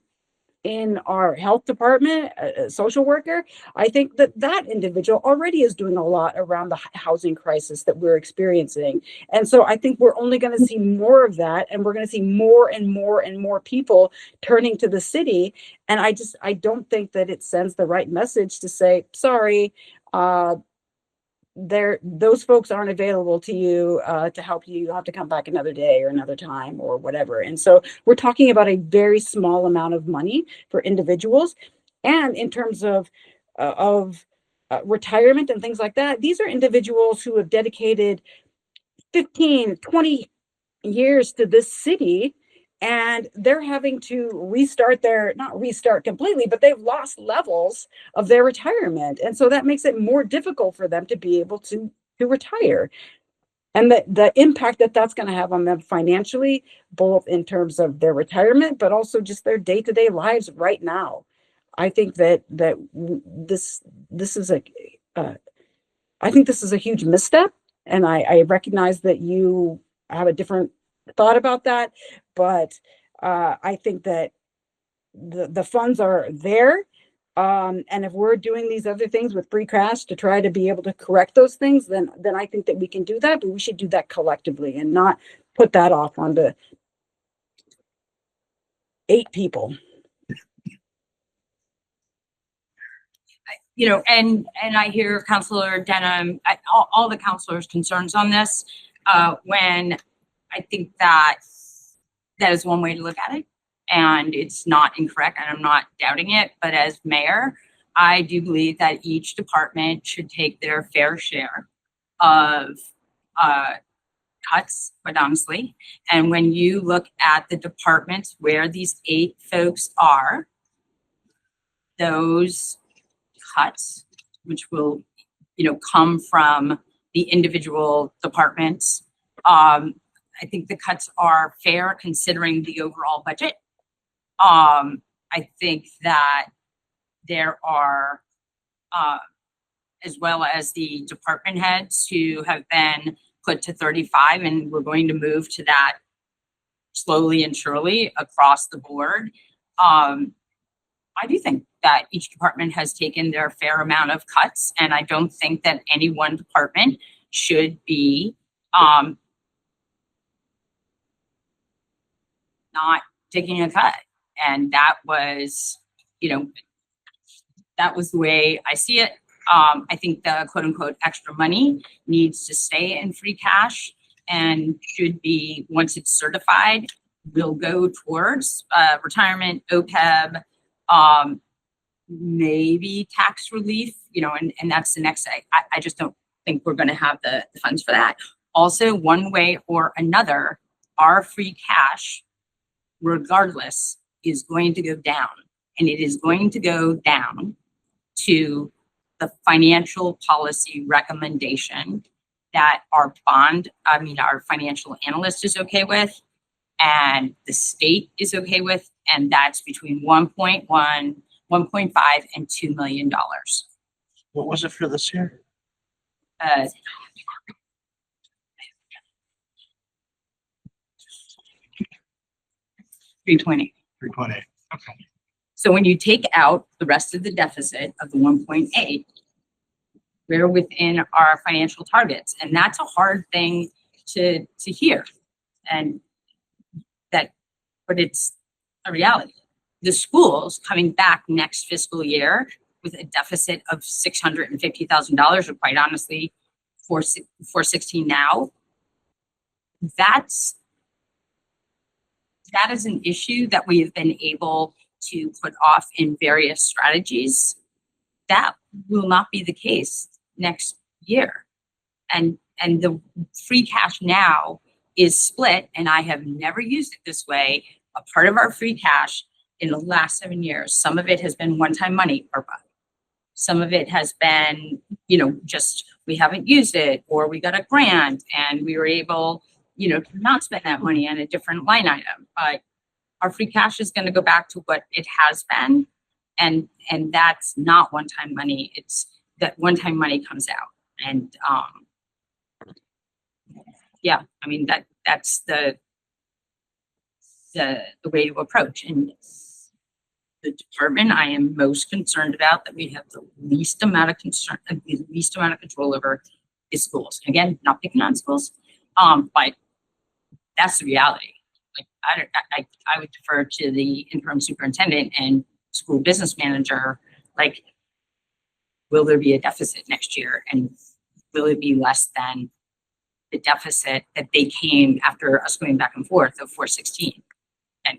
in our health department, a social worker, I think that individual already is doing a lot around the housing crisis that we're experiencing. And so I think we're only going to see more of that, and we're going to see more and more and more people turning to the city. And I don't think that it sends the right message to say, sorry, those folks aren't available to you to help you. You'll have to come back another day or another time or whatever. And so we're talking about a very small amount of money for individuals. And in terms of retirement and things like that, these are individuals who have dedicated 15, 20 years to this city, and they're having to not restart completely, but they've lost levels of their retirement. And so that makes it more difficult for them to be able to retire. And the impact that's going to have on them financially, both in terms of their retirement, but also just their day-to-day lives right now. I think that this is I think this is a huge misstep. And I recognize that you have a different thought about that, but I think that the funds are there. And if we're doing these other things with free cash to try to be able to correct those things, then I think that we can do that, but we should do that collectively and not put that off onto 8 people. And I hear Councilor Denham, all the councilors' concerns on this, when I think that is one way to look at it, and it's not incorrect, and I'm not doubting it. But as mayor, I do believe that each department should take their fair share of cuts, quite honestly. And when you look at the departments where these 8 folks are, those cuts, which will, come from the individual departments, I think the cuts are fair considering the overall budget. I think that there are, as well as the department heads who have been put to 35, and we're going to move to that slowly and surely across the board. I do think that each department has taken their fair amount of cuts, and I don't think that any one department should be not taking a cut. And that was, that was the way I see it. I think the quote unquote extra money needs to stay in free cash and should be, once it's certified, will go towards retirement, OPEB, maybe tax relief, and that's the next thing. I just don't think we're going to have the funds for that. Also, one way or another, our free cash, regardless, is going to go down, and it is going to go down to the financial policy recommendation that our financial analyst is okay with, and the state is okay with, and that's between 1.1, 1.5, and $2 million. What was it for this year? 320. 3.8. Okay. So when you take out the rest of the deficit of the 1.8, we're within our financial targets, and that's a hard thing to hear, but it's a reality. The schools coming back next fiscal year with a deficit of $650,000, or quite honestly, 416 now. That is an issue that we have been able to put off in various strategies. That will not be the case next year. And the free cash now is split, and I have never used it this way. A part of our free cash in the last 7 years, some of it has been one-time money, ARPA. Some of it has been, just we haven't used it, or we got a grant and we were able, to not spend that money on a different line item. But our free cash is going to go back to what it has been. And that's not one-time money. It's that one-time money comes out. And that's the way to approach. And the department I am most concerned about, that we have the least amount of control over, is schools. Again, not picking on schools, but that's the reality. Like I would defer to the interim superintendent and school business manager. Like, will there be a deficit next year, and will it be less than the deficit that they came after us going back and forth of 416? And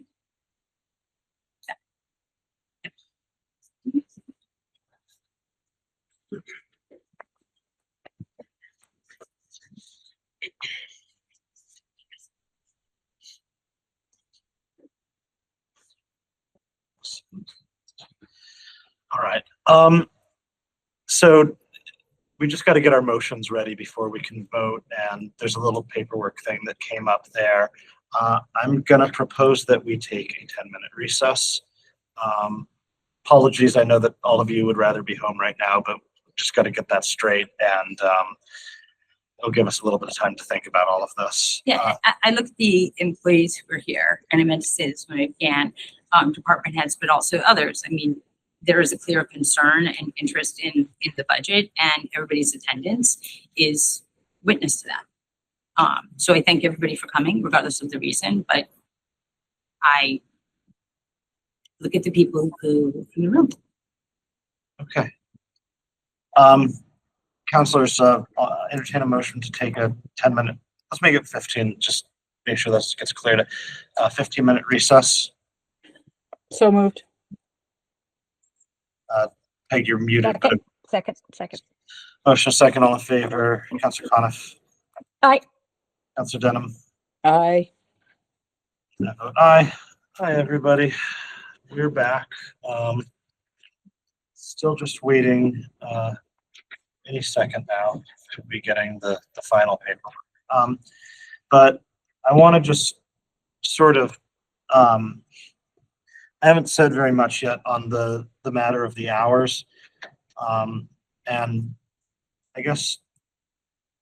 All right. So we just got to get our motions ready before we can vote, and there's a little paperwork thing that came up there. I'm going to propose that we take a 10-minute recess. Apologies, I know that all of you would rather be home right now, but just got to get that straight, and it'll give us a little bit of time to think about all of this. yeah, I look at the employees who are here, and I meant to say this when I began, department heads, but also others. I mean, there is a clear concern and interest in the budget, and everybody's attendance is witness to that. So I thank everybody for coming, regardless of the reason, but I look at the people who in the room. Okay. Counselors, entertain a motion to take a 10-minute, let's make it 15, just make sure that gets cleared. 15-minute recess. So moved. Peg, you're muted. But Second. motion second, all in favor. Counselor Coniff. Aye. Counselor Denham. Aye. And I vote aye. Hi, everybody. We're back. Still just waiting. Any second now, should be getting the final paper. But I want to just sort of, I haven't said very much yet on the matter of the hours. And I guess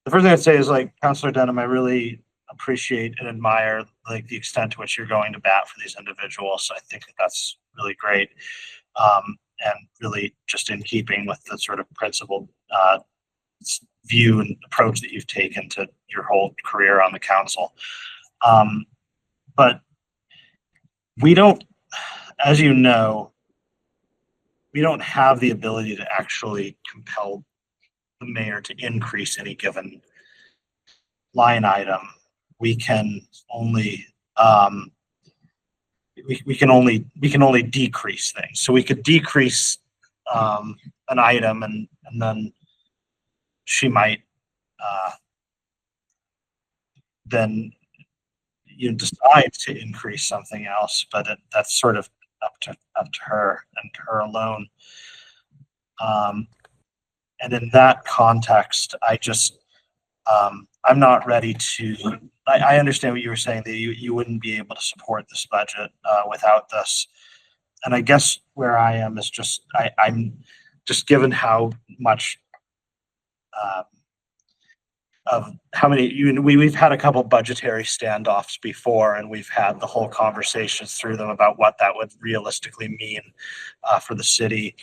the first thing I'd say is like Counselor Denham, I really appreciate and admire like the extent to which you're going to bat for these individuals. I think that that's really great. And really just in keeping with the sort of principled view and approach that you've taken to your whole career on the council. But we don't, as you know, we don't have the ability to actually compel the mayor to increase any given line item. We can only we can only decrease things. So we could decrease an item and then she might then decide to increase something else, but that's sort of up to her and her alone. And in that context, I just I'm not ready to. I understand what you were saying, that you wouldn't be able to support this budget without this. And I guess where I am is just I'm just given how much of how many we've had a couple budgetary standoffs before, and we've had the whole conversations through them about what that would realistically mean for the city.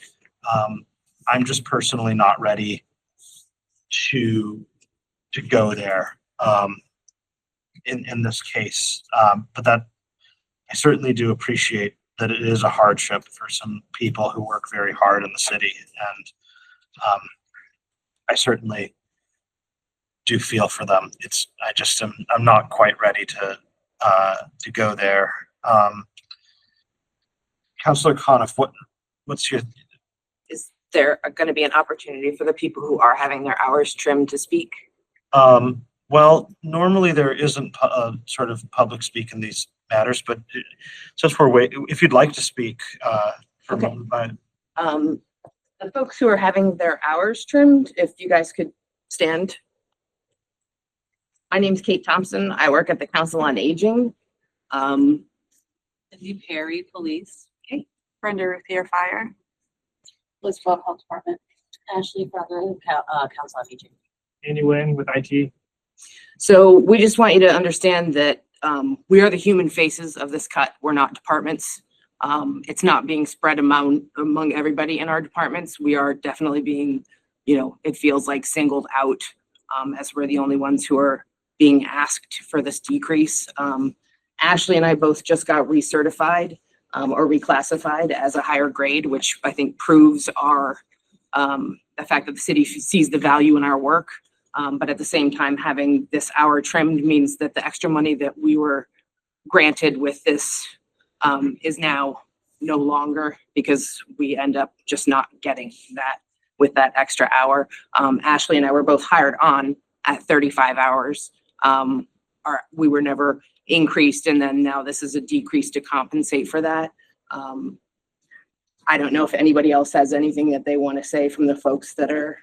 I'm just personally not ready to go there in this case, but that I certainly do appreciate that it is a hardship for some people who work very hard in the city, and I certainly do feel for them. I'm not quite ready to go there. Councillor Coniff, what's your? Is there going to be an opportunity for the people who are having their hours trimmed to speak? Well, normally there isn't sort of public speak in these matters, but since we're waiting, if you'd like to speak, okay. The folks who are having their hours trimmed, if you guys could stand. My name's Kate Thompson. I work at the Council on Aging. Cindy Perry, Police. Okay. Brenda Ruthier, Fire. Liz Bob, Health Department. Ashley Brother, Council on Aging. Andy Wynn with IT. So we just want you to understand that we are the human faces of this cut. We're not departments. It's not being spread among everybody in our departments. We are definitely being, it feels like singled out as we're the only ones who are being asked for this decrease. Ashley and I both just got recertified or reclassified as a higher grade, which I think proves the fact that the city sees the value in our work. But at the same time, having this hour trimmed means that the extra money that we were granted with this is now no longer, because we end up just not getting that with that extra hour. Ashley and I were both hired on at 35 hours. We were never increased, and then now this is a decrease to compensate for that. I don't know if anybody else has anything that they want to say from the folks that are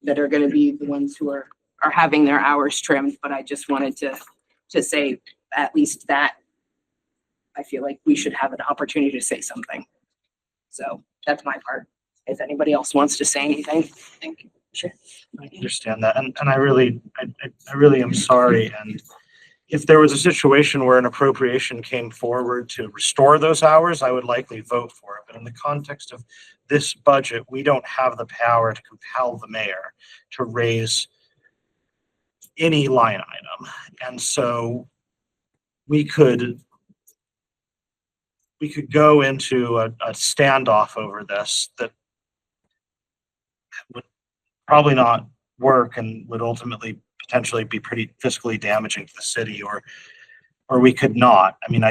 going to be the ones who are having their hours trimmed, but I just wanted to say at least that I feel like we should have an opportunity to say something. So that's my part. If anybody else wants to say anything, thank you. Sure. I understand that, and I really am sorry. And if there was a situation where an appropriation came forward to restore those hours, I would likely vote for it. But in the context of this budget, we don't have the power to compel the mayor to raise any line item, and so we could go into a standoff over this that would probably not work and would ultimately potentially be pretty fiscally damaging to the city, or we could not. I mean,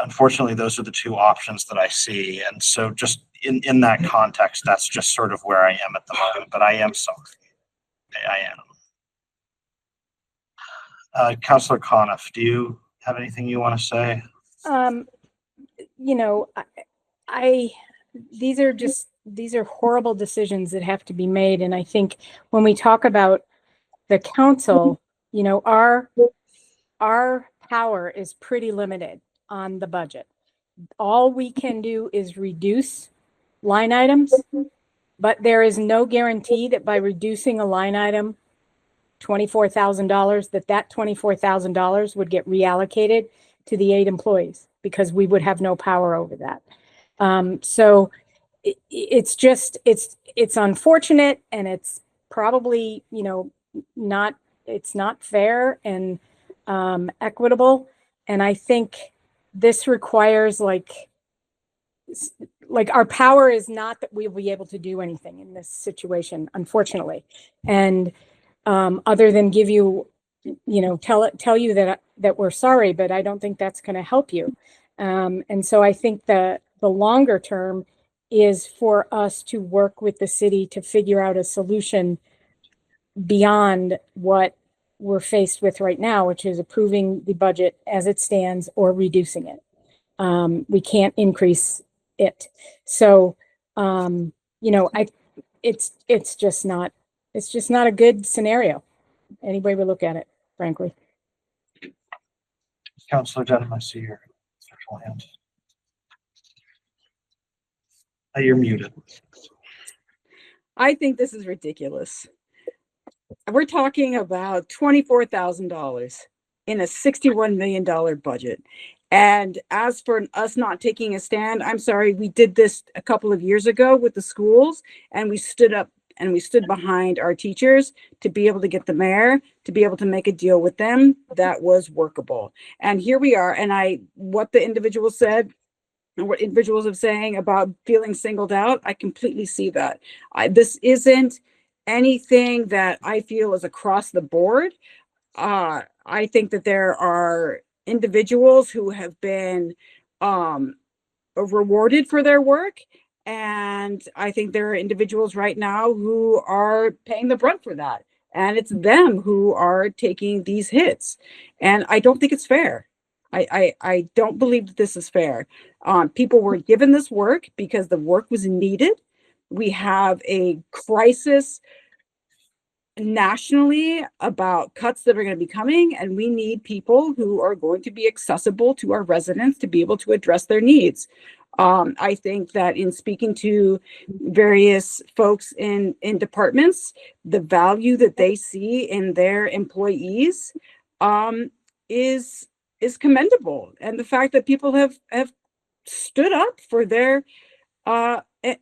unfortunately, those are the two options that I see. And so just in that context, that's just sort of where I am at the moment, but I am sorry. I am. Councillor Coniff, do you have anything you want to say? These are horrible decisions that have to be made. And I think when we talk about the council, our power is pretty limited on the budget. All we can do is reduce line items, but there is no guarantee that by reducing a line item, $24,000, that $24,000 would get reallocated to the 8 employees because we would have no power over that. So it's just, it's unfortunate, and it's probably, it's not fair and equitable. And I think this requires like our power is not that we'll be able to do anything in this situation, unfortunately. And other than give you, tell you that we're sorry, but I don't think that's going to help you. And so I think the longer term is for us to work with the city to figure out a solution beyond what we're faced with right now, which is approving the budget as it stands or reducing it. We can't increase it. So, it's just not a good scenario. Any way we look at it, frankly. Councilor Denham, I see your virtual hand. You're muted. I think this is ridiculous. We're talking about $24,000 in a $61 million budget. And as for us not taking a stand, I'm sorry, we did this a couple of years ago with the schools, and we stood up and we stood behind our teachers to be able to get the mayor to be able to make a deal with them that was workable. And here we are. And what the individual said and what individuals are saying about feeling singled out, I completely see that. This isn't anything that I feel is across the board. I think that there are individuals who have been rewarded for their work. And I think there are individuals right now who are paying the brunt for that. And it's them who are taking these hits. And I don't think it's fair. I don't believe that this is fair. People were given this work because the work was needed. We have a crisis nationally about cuts that are going to be coming, and we need people who are going to be accessible to our residents to be able to address their needs. I think that in speaking to various folks in departments, the value that they see in their employees is commendable, and the fact that people have stood up for their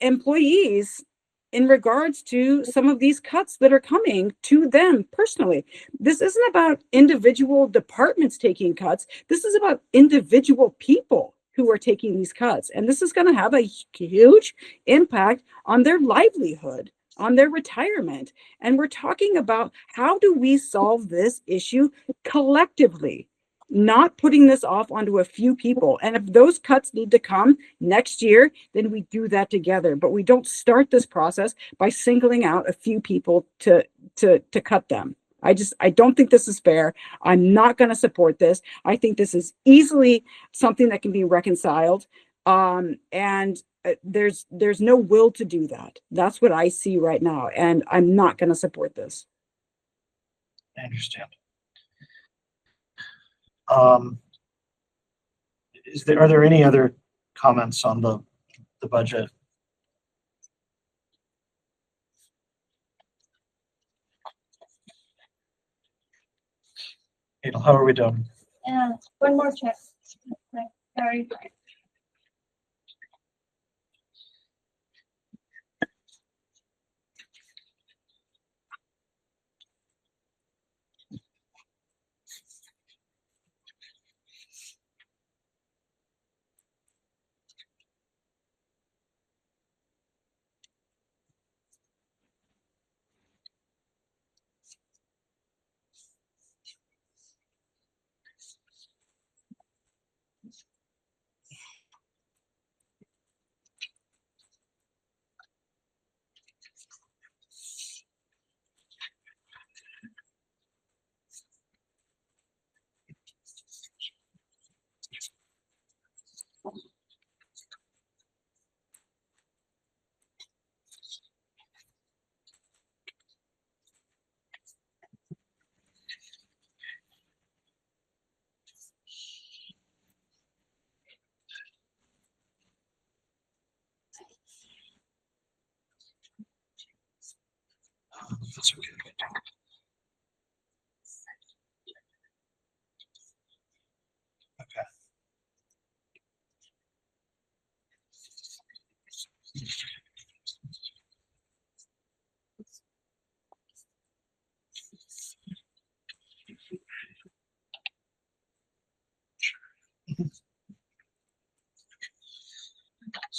employees in regards to some of these cuts that are coming to them personally. This isn't about individual departments taking cuts. This is about individual people who are taking these cuts. And this is going to have a huge impact on their livelihood, on their retirement. And we're talking about how do we solve this issue collectively, not putting this off onto a few people. And if those cuts need to come next year, then we do that together. But we don't start this process by singling out a few people to cut them. I don't think this is fair. I'm not going to support this. I think this is easily something that can be reconciled. And there's no will to do that. That's what I see right now. And I'm not going to support this. I understand. Are there any other comments on the budget? Adel, how are we doing? One more check. Sorry. That's okay.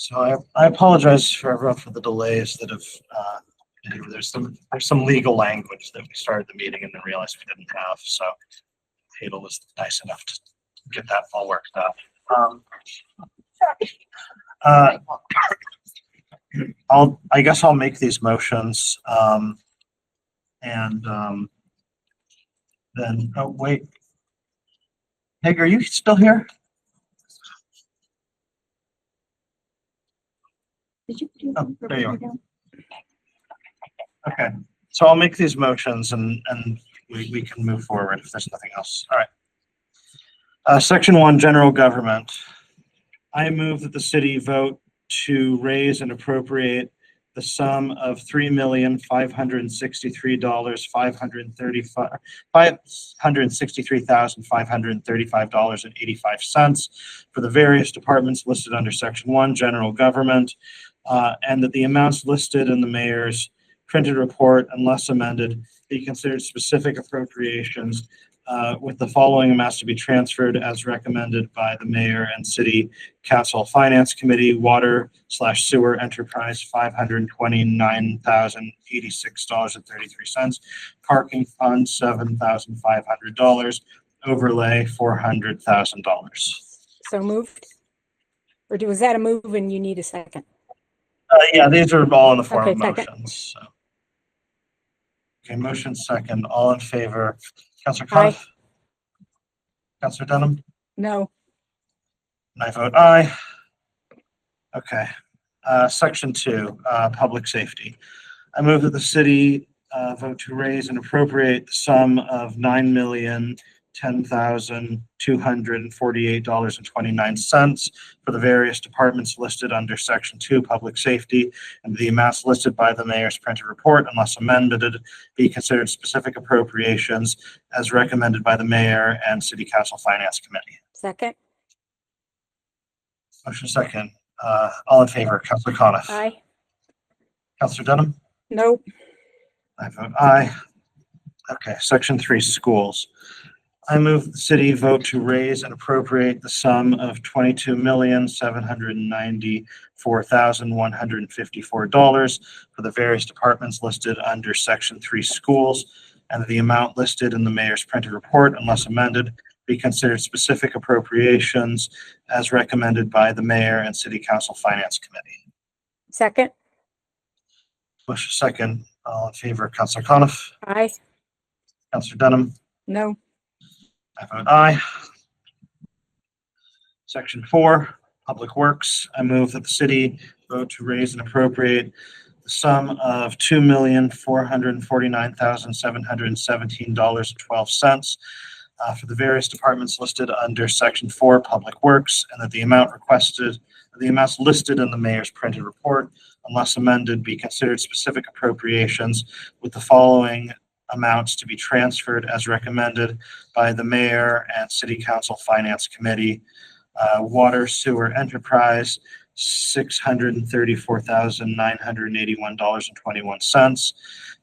So I apologize for everyone for the delays that have, there's some legal language that we started the meeting and then realized we didn't have, so Hadel was nice enough to get that all worked out. I guess I'll make these motions, then, oh, wait. Peg, are you still here? Did you do? Oh, there you are. Okay, so I'll make these motions and we can move forward if there's nothing else. All right. Section 1, general government. I move that the city vote to raise and appropriate the sum of $563,535.85 for the various departments listed under Section 1, general government, and that the amounts listed in the mayor's printed report, unless amended, be considered specific appropriations, with the following amounts to be transferred as recommended by the mayor and city council finance committee: water/sewer enterprise, $529,086.33, parking fund, $7,500, overlay, $400,000. So moved? Or was that a move and you need a second? Yeah, these are all in the form of Okay, second. motions. So. Okay, motion second. All in favor? Councillor Aye. Coniff? Councillor Denham? No. And I vote aye. Okay. Section 2, public safety. I move that the city vote to raise and appropriate the sum of $9,010,248.29 for the various departments listed under Section 2, public safety, and the amounts listed by the mayor's printed report, unless amended, be considered specific appropriations as recommended by the mayor and city council finance committee. Second? Motion second. All in favor? Councillor Coniff? Aye. Councillor Denham? Nope. I vote aye. Okay, Section 3, schools. I move the city vote to raise and appropriate the sum of $22,794,154 for the various departments listed under Section 3, schools, and the amount listed in the mayor's printed report, unless amended, be considered specific appropriations as recommended by the mayor and city council finance committee. Second? Motion second. All in favor, Councillor Coniff? Aye. Councillor Denham? No. I vote aye. Section 4, Public Works. I move that the city vote to raise and appropriate the sum of $2,449,717.12 for the various departments listed under Section 4, Public Works, and that the amounts listed in the mayor's printed report, unless amended, be considered specific appropriations, with the following amounts to be transferred as recommended by the mayor and city council finance committee: water sewer enterprise, $634,981.21,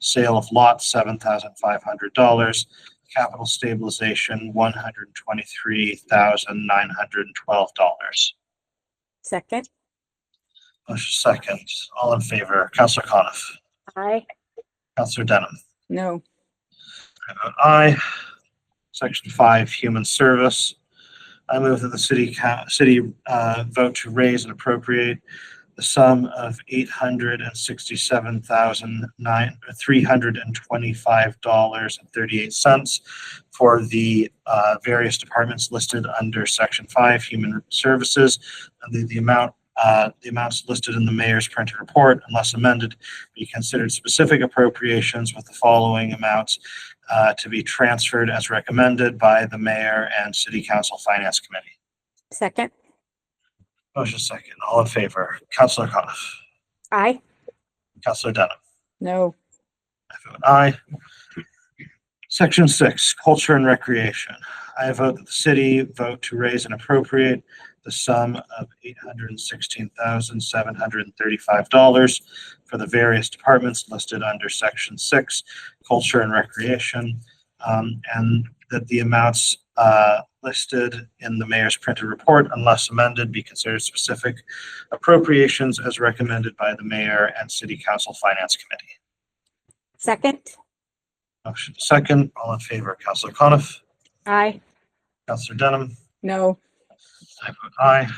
sale of lots, $7,500, capital stabilization, $123,912. Second? Motion second. All in favor? Councillor Coniff? Aye. Councillor Denham? No. I vote aye. Section 5, human service. I move that the city vote to raise and appropriate the sum of $867,325.38 for the various departments listed under Section 5, human services, and the amounts listed in the mayor's printed report, unless amended, be considered specific appropriations, with the following amounts to be transferred as recommended by the mayor and city council finance committee. Second? Motion second. All in favor? Councillor Coniff? Aye. Councillor Denham? No. I vote aye. Section 6, culture and recreation. I vote that the city vote to raise and appropriate the sum of $816,735 for the various departments listed under Section 6, culture and recreation, and that the amounts listed in the mayor's printed report, unless amended, be considered specific appropriations as recommended by the mayor and city council finance committee. Second. Motion second, all in favor, Councilor Coniff, Aye. Councilor Denham, No. I vote aye.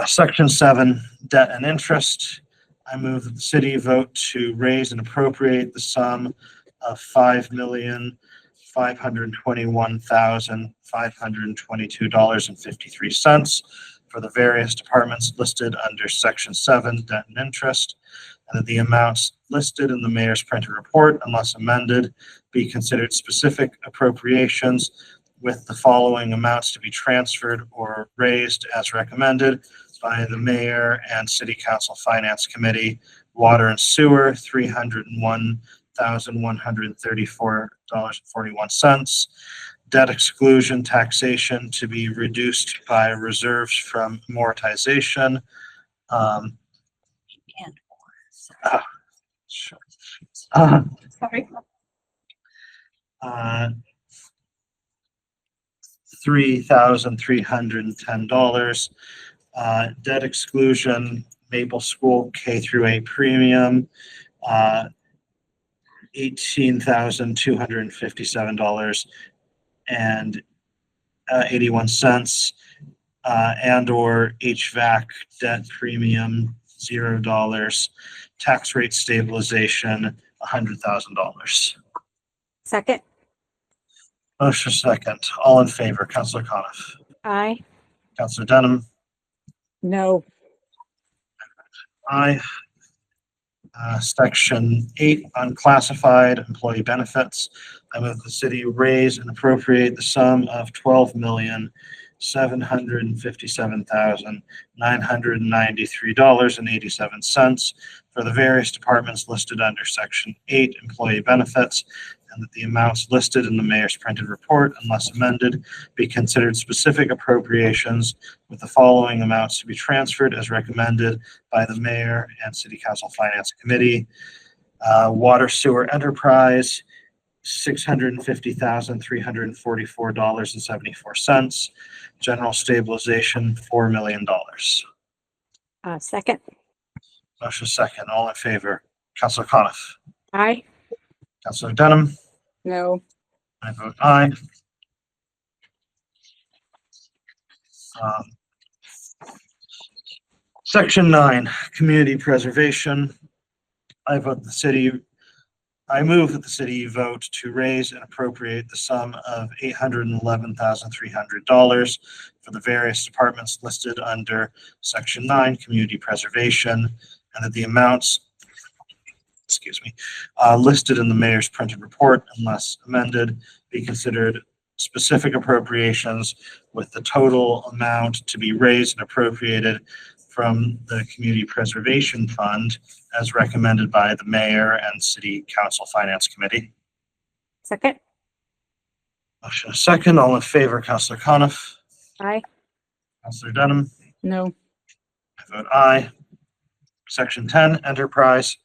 Section 7, debt and interest. I move that the city vote to raise and appropriate the sum of $5,521,522.53 for the various departments listed under Section 7, debt and interest, and that the amounts listed in the mayor's printed report, unless amended, be considered specific appropriations, with the following amounts to be transferred or raised as recommended by the mayor and city council finance committee. Water and sewer, $301,134.41. Debt exclusion taxation to be reduced by reserves from amortization. Sure. Sorry. $3,310. Debt exclusion, Maple School K through 8 premium, $18,257 and 81 cents, and or HVAC debt premium $0. Tax rate stabilization $100,000. Second. Motion second. All in favor, Councilor Coniff, Aye. Councilor Denham, No. aye. Section 8, unclassified employee benefits. I move the city raise and appropriate the sum of $12,757,993.87 for the various departments listed under Section 8, employee benefits, and that the amounts listed in the mayor's printed report, unless amended, be considered specific appropriations, with the following amounts to be transferred as recommended by the mayor and city council finance committee. Water sewer enterprise, $650,344.74. General stabilization, $4 million. Second. Motion second. All in favor, Councilor Coniff, Aye. Councilor Denham, No. I vote aye. Section 9, community preservation. I move that the city vote to raise and appropriate the sum of $811,300 for the various departments listed under Section 9, community preservation, and that the amounts, listed in the mayor's printed report, unless amended, be considered specific appropriations, with the total amount to be raised and appropriated from the Community Preservation Fund as recommended by the mayor and city council finance committee. Second. Motion is second. All in favor, Councilor Coniff, Aye. Councilor Denham, No. I vote aye. Section 10, enterprise.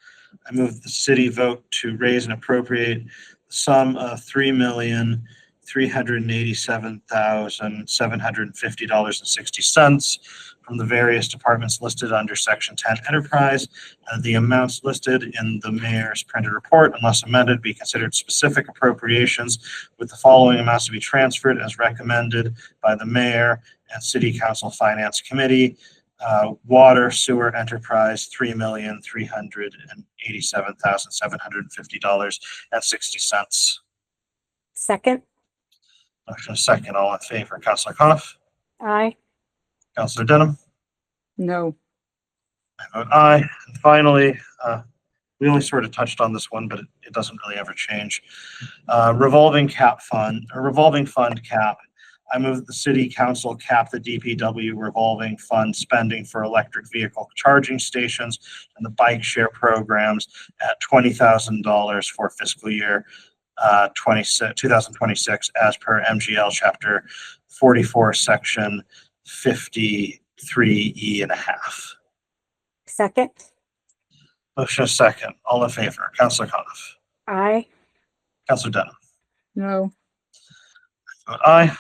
I move that the city vote to raise and appropriate the sum of $3,387,750.60 from the various departments listed under Section 10 enterprise, and the amounts listed in the mayor's printed report, unless amended, be considered specific appropriations, with the following amounts to be transferred as recommended by the mayor and city council finance committee. Water sewer enterprise, $3,387,750.60. Second. Motion is second. All in favor, Councilor Coniff, Aye. Councilor Denham, No. I vote aye. And finally, we only sort of touched on this one, but it doesn't really ever change. Revolving fund cap. I move that the city council cap the DPW revolving fund spending for electric vehicle charging stations and the bike share programs at $20,000 for fiscal year 2026 as per MGL chapter 44, section 53E and a half. Second. Motion is second. All in favor, Councilor Coniff, Aye. Councilor Denham, No. Aye.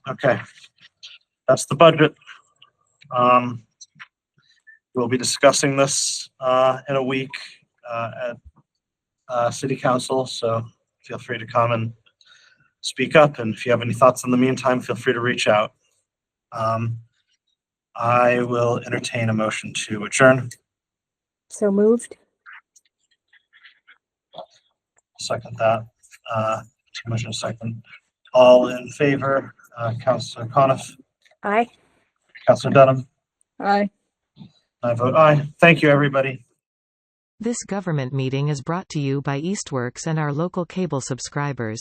Okay. That's the budget. We'll be discussing this in a week at City Council, so feel free to come and speak up. And if you have any thoughts in the meantime, feel free to reach out. I will entertain a motion to adjourn. So moved. Second that. Motion second. All in favor, Councilor Coniff, Aye. Councilor Dunham. Aye. I vote aye. Thank you, everybody. This government meeting is brought to you by Eastworks and our local cable subscribers.